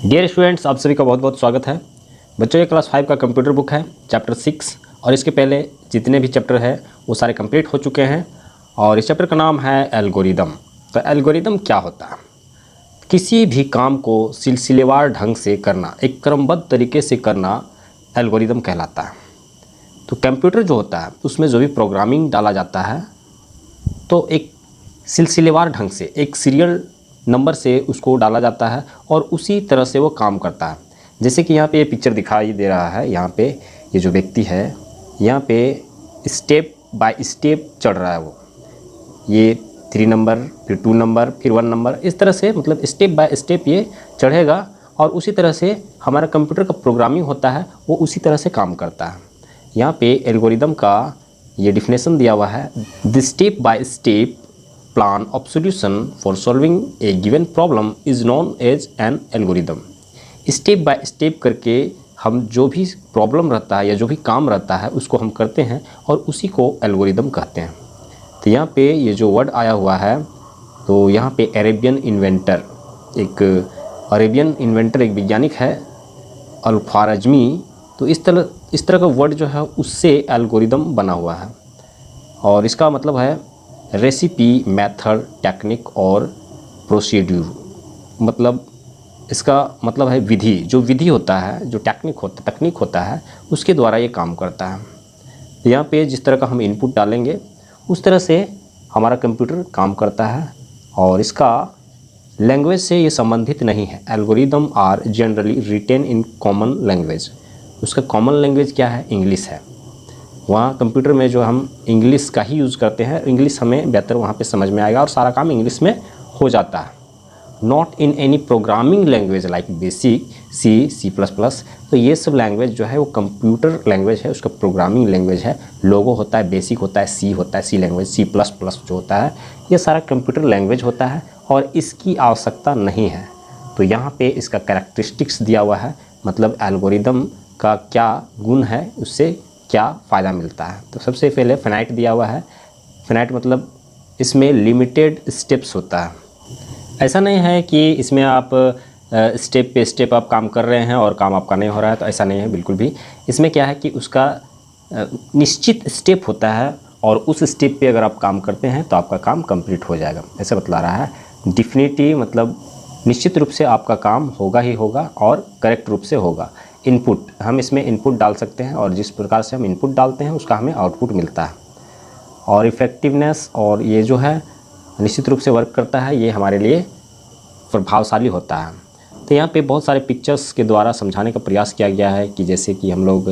Dear students, आप सभी का बहुत बहुत स्वागत है। बच्चों, ये क्लास 5 का कंप्यूटर बुक है, चैप्टर 6। और इसके पहले जितने भी चैप्टर है वो सारे कंप्लीट हो चुके हैं। और इस चैप्टर का नाम है एल्गोरिदम। तो एल्गोरिदम क्या होता है? किसी भी काम को सिलसिलेवार ढंग से करना, एक क्रमबद्ध तरीके से करना एल्गोरिदम कहलाता है। तो कंप्यूटर जो होता है उसमें जो भी प्रोग्रामिंग डाला जाता है तो एक सिलसिलेवार ढंग से, एक सीरियल नंबर से उसको डाला जाता है और उसी तरह से वो काम करता है। जैसे कि यहाँ पे ये पिक्चर दिखाई दे रहा है, यहाँ पे ये जो व्यक्ति है यहाँ पे स्टेप बाय स्टेप चढ़ रहा है। वो ये 3 नंबर, फिर 2 नंबर, फिर 1 नंबर, इस तरह से मतलब स्टेप बाय स्टेप ये चढ़ेगा। और उसी तरह से हमारा कंप्यूटर का प्रोग्रामिंग होता है, वो उसी तरह से काम करता है। यहाँ पे एल्गोरिदम का ये डिफिनेशन दिया हुआ है, the step by step plan of solution for solving a given problem is known as an algorithm. Step by step करके हम जो भी प्रॉब्लम रहता है या जो भी काम रहता है उसको हम करते हैं और उसी को एल्गोरिदम कहते हैं। तो यहाँ पे ये जो वर्ड आया हुआ है, तो यहाँ पे अरेबियन इन्वेंटर, एक वैज्ञानिक है, अल-ख्वारिज़मी। तो इस तरह का वर्ड जो है उससे एल्गोरिदम बना हुआ है। और इसका मतलब है रेसिपी, मेथड, टेक्निक और प्रोसीड्यूर। मतलब इसका मतलब है विधि। जो विधि होता है, जो तकनीक होता है, उसके द्वारा ये काम करता है। तो यहाँ पे जिस तरह का हम इनपुट डालेंगे उस तरह से हमारा कंप्यूटर काम करता है। और इसका लैंग्वेज से ये संबंधित नहीं है। Algorithm are generally written in common language. उसका कॉमन लैंग्वेज क्या है? इंग्लिश है। वहाँ कंप्यूटर में जो हम इंग्लिश का ही यूज़ करते हैं, इंग्लिश हमें बेहतर वहाँ पे समझ में आएगा और सारा काम इंग्लिश में हो जाता है। Not in any programming language like basic, C plus plus. तो ये सब लैंग्वेज जो है वो कंप्यूटर लैंग्वेज है, उसका प्रोग्रामिंग लैंग्वेज है। लोगो होता है, बेसिक होता है, सी लैंग्वेज, सी प्लस प्लस जो होता है, ये सारा कंप्यूटर लैंग्वेज होता है और इसकी आवश्यकता नहीं है। तो यहाँ पे इसका कैरेक्टरिस्टिक्स दिया हुआ है, मतलब एल्गोरिदम का क्या गुण है, उससे क्या फ़ायदा मिलता है। तो सबसे पहले फिनाइट दिया हुआ है। फिनाइट मतलब इसमें लिमिटेड स्टेप्स होता है। ऐसा नहीं है कि इसमें आप स्टेप पे स्टेप आप काम कर रहे हैं और काम आपका नहीं हो रहा है, तो ऐसा नहीं है बिल्कुल भी। इसमें क्या है कि उसका निश्चित स्टेप होता है और उस स्टेप पे अगर आप काम करते हैं तो आपका काम कंप्लीट हो जाएगा, ऐसा बतला रहा है। डिफिनिटिव मतलब निश्चित रूप से आपका काम होगा ही होगा और करेक्ट रूप से होगा। इनपुट, हम इसमें इनपुट डाल सकते हैं और जिस प्रकार से हम इनपुट डालते हैं उसका हमें आउटपुट मिलता है। और इफ़ेक्टिवनेस, और ये जो है निश्चित रूप से वर्क करता है, ये हमारे लिए प्रभावशाली होता है। तो यहाँ पे बहुत सारे पिक्चर्स के द्वारा समझाने का प्रयास किया गया है कि जैसे कि हम लोग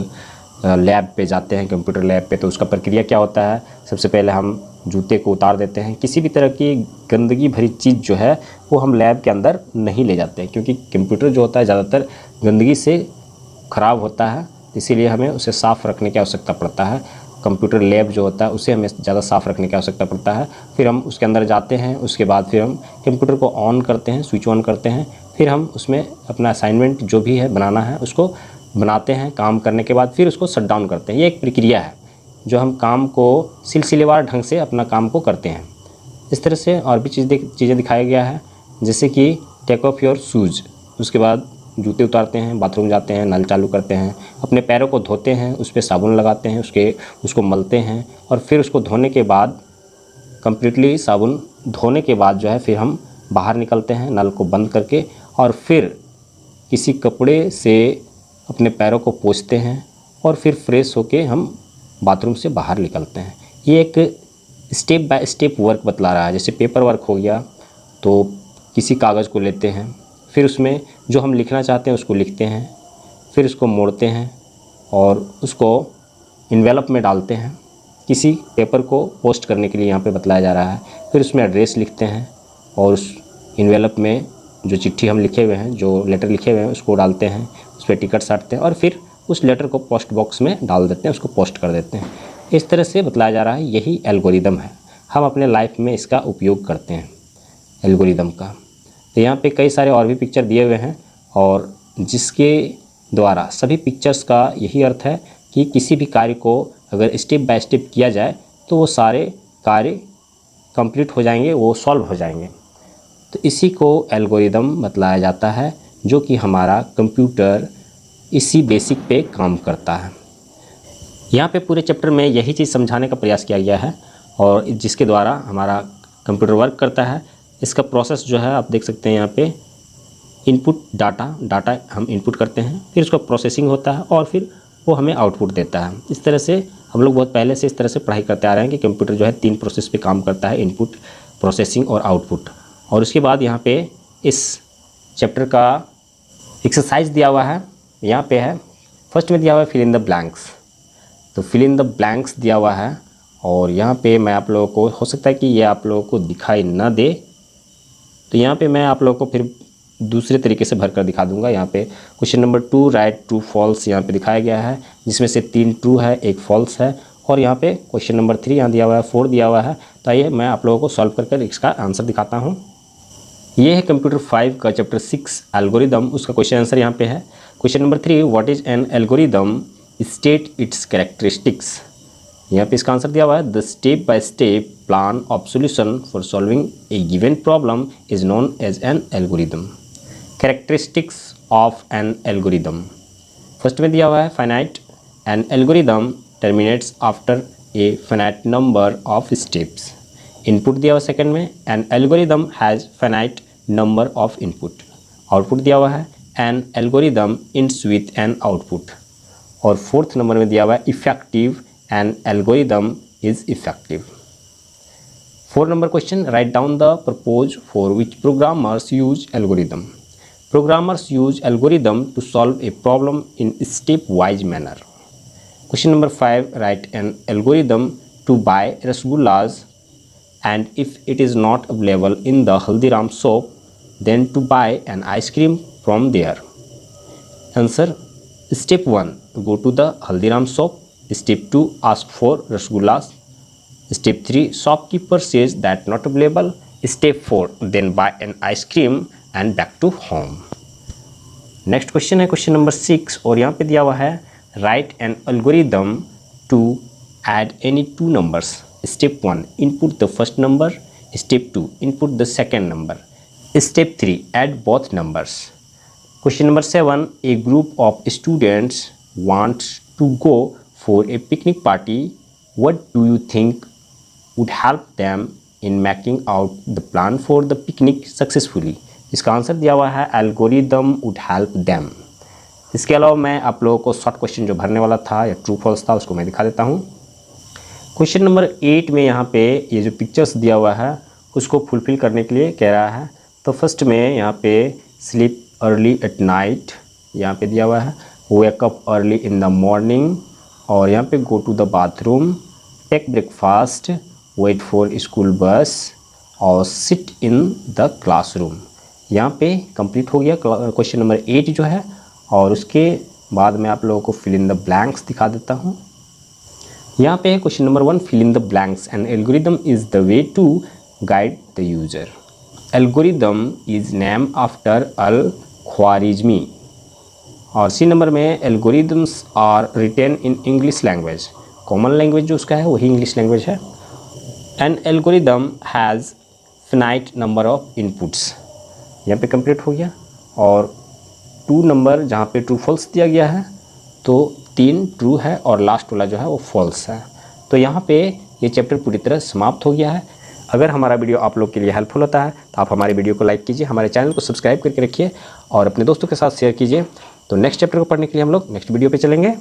लैब पे जाते हैं, कंप्यूटर लैब पे, तो उसका प्रक्रिया क्या होता है। सबसे पहले हम जूते को उतार देते हैं। किसी भी तरह की गंदगी भरी चीज़ जो है वो हम लैब के अंदर नहीं ले जाते हैं, क्योंकि कंप्यूटर जो होता है ज़्यादातर गंदगी से ख़राब होता है, इसीलिए हमें उसे साफ़ रखने की आवश्यकता पड़ता है। कंप्यूटर लैब जो होता है उसे हमें ज़्यादा साफ़ रखने की आवश्यकता पड़ता है। फिर हम उसके अंदर जाते हैं, उसके बाद फिर हम कंप्यूटर को ऑन करते हैं, स्विच ऑन करते हैं। फिर हम उसमें अपना असाइनमेंट जो भी है बनाना है उसको बनाते हैं। काम करने के बाद फिर उसको शट डाउन करते हैं। ये एक प्रक्रिया है जो हम काम को सिलसिलेवार ढंग से अपना काम को करते हैं। इस तरह से और भी चीज़ें दिखाया गया है, जैसे कि टेक ऑफ योर शूज़। उसके बाद जूते उतारते हैं, बाथरूम जाते हैं, नल चालू करते हैं, अपने पैरों को धोते हैं, उस पर साबुन लगाते हैं, उसको मलते हैं और फिर उसको धोने के बाद कम्प्लीटली साबुन धोने के बाद जो है फिर हम बाहर निकलते हैं नल को बंद करके, और फिर किसी कपड़े से अपने पैरों को पोंछते हैं और फिर फ्रेश होके हम बाथरूम से बाहर निकलते हैं। ये एक स्टेप बाय स्टेप वर्क बतला रहा है। जैसे पेपर वर्क हो गया, तो किसी कागज़ को लेते हैं, फिर उसमें जो हम लिखना चाहते हैं उसको लिखते हैं, फिर उसको मोड़ते हैं और उसको इन्वेलप में डालते हैं। किसी पेपर को पोस्ट करने के लिए यहाँ पे बतलाया जा रहा है। फिर उसमें एड्रेस लिखते हैं और उस इन्वेलप में जो चिट्ठी हम लिखे हुए हैं, जो लेटर लिखे हुए हैं, उसको डालते हैं, उस पर टिकट साटते हैं और फिर उस लेटर को पोस्ट बॉक्स में डाल देते हैं, उसको पोस्ट कर देते हैं। इस तरह से बतलाया जा रहा है, यही एल्गोरिदम है। हम अपने लाइफ में इसका उपयोग करते हैं एल्गोरिदम का। तो यहाँ पे कई सारे और भी पिक्चर दिए हुए हैं और जिसके द्वारा सभी पिक्चर्स का यही अर्थ है कि किसी भी कार्य को अगर स्टेप बाय स्टेप किया जाए तो वो सारे कार्य कंप्लीट हो जाएंगे, वो सॉल्व हो जाएंगे। तो इसी को एल्गोरिदम बतलाया जाता है जो कि हमारा कंप्यूटर इसी बेसिक पे काम करता है। यहाँ पे पूरे चैप्टर में यही चीज़ समझाने का प्रयास किया गया है और जिसके द्वारा हमारा कंप्यूटर वर्क करता है। इसका प्रोसेस जो है आप देख सकते हैं यहाँ पे, इनपुट डाटा हम इनपुट करते हैं, फिर उसका प्रोसेसिंग होता है और फिर वो हमें आउटपुट देता है। इस तरह से हम लोग बहुत पहले से इस तरह से पढ़ाई करते आ रहे हैं कि कंप्यूटर जो है 3 प्रोसेस पे काम करता है, इनपुट, प्रोसेसिंग और आउटपुट। और उसके बाद यहाँ पे इस चैप्टर का एक्सरसाइज दिया हुआ है, यहाँ पे है फर्स्ट में दिया हुआ है फिल इन द ब्लैंक्स। तो फिल इन द ब्लैंक्स दिया हुआ है और यहाँ पे मैं आप लोगों को, हो सकता है कि ये आप लोगों को दिखाई ना दे, तो यहाँ पे मैं आप लोगों को फिर दूसरे तरीके से भरकर दिखा दूंगा। यहाँ पे question number 2 right true false यहाँ पे दिखाया गया है, जिसमें से 3 ट्रू है, 1 फॉल्स है। और यहाँ पे क्वेश्चन नंबर 3 यहाँ दिया हुआ है, 4 दिया हुआ है। तो आइए मैं आप लोगों को सॉल्व करके इसका आंसर दिखाता हूँ। ये है कंप्यूटर 5 का चैप्टर 6 एल्गोरिदम, उसका क्वेश्चन आंसर यहाँ पे है। Question number 3 what is an algorithm, state its characteristics. यहाँ पे इसका आंसर दिया हुआ है the step by step plan of solution for solving a given problem is known as an algorithm. Characteristics of an algorithm, first में दिया हुआ है finite, an algorithm terminates after a finite number of steps. Input दिया हुआ second में, N algorithm has finite number of input. Output दिया हुआ है an algorithm ends with an output. और फोर्थ नंबर में दिया हुआ है effective, N algorithm is effective. 4 number question write down the purpose for which programmers use algorithm. Programmers use algorithm to solve a problem in step-wise manner. Question number 5, write an algorithm to buy rasgullas, and if it is not available in the Haldiram shop, then to buy an ice cream from there. Answer: Step 1, go to the Haldiram shop. Step 2, ask for rasgullas. Step 3, shopkeeper says that not available. Step 4, then buy an ice cream and back to home. Next question है question number 6 और यहाँ पे दिया हुआ है write an algorithm to add any 2 numbers. Step 1 input the first number, step 2 input the second number, step 3 add both numbers. Question number 7 a group of students wants to go for a picnic party, what do you think would help them in making out the plan for the picnic successfully. इसका answer दिया हुआ है algorithm would help them. इसके अलावा मैं आप लोगों को शॉर्ट क्वेश्चन जो भरने वाला था या ट्रू फॉल्स था उसको मैं दिखा देता हूँ। क्वेश्चन नंबर 8 में यहाँ पे ये जो पिक्चर्स दिया हुआ है उसको फुलफिल करने के लिए कह रहा है। तो फर्स्ट में यहाँ पे स्लीप अर्ली एट नाइट यहाँ पे दिया हुआ है, wake up early in the morning, और यहाँ पे go to the bathroom, take breakfast, wait for school bus और सिट इन द क्लासरूम। यहाँ पे कंप्लीट हो गया क्वेश्चन नंबर 8 जो है। और उसके बाद मैं आप लोगों को फिल इन द ब्लैंक्स दिखा देता हूँ। यहाँ पे question number 1 fill in the blanks, an algorithm is the way to guide the user. Algorithm is name after Al Khwarizmi. और सी नंबर में algorithms are written in English language, common language जो उसका है वही English language है। An algorithm has finite number of inputs, यहाँ पे complete हो गया। और 2 नंबर जहाँ पे ट्रू फॉल्स दिया गया है तो 3 ट्रू है और लास्ट वाला जो है वो फॉल्स है। तो यहाँ पे ये चैप्टर पूरी तरह समाप्त हो गया है। अगर हमारा वीडियो आप लोग के लिए हेल्पफुल होता है तो आप हमारे वीडियो को लाइक कीजिए, हमारे चैनल को सब्सक्राइब करके रखिए और अपने दोस्तों के साथ शेयर कीजिए। तो नेक्स्ट चैप्टर को पढ़ने के लिए हम लोग नेक्स्ट वीडियो पे चलेंगे।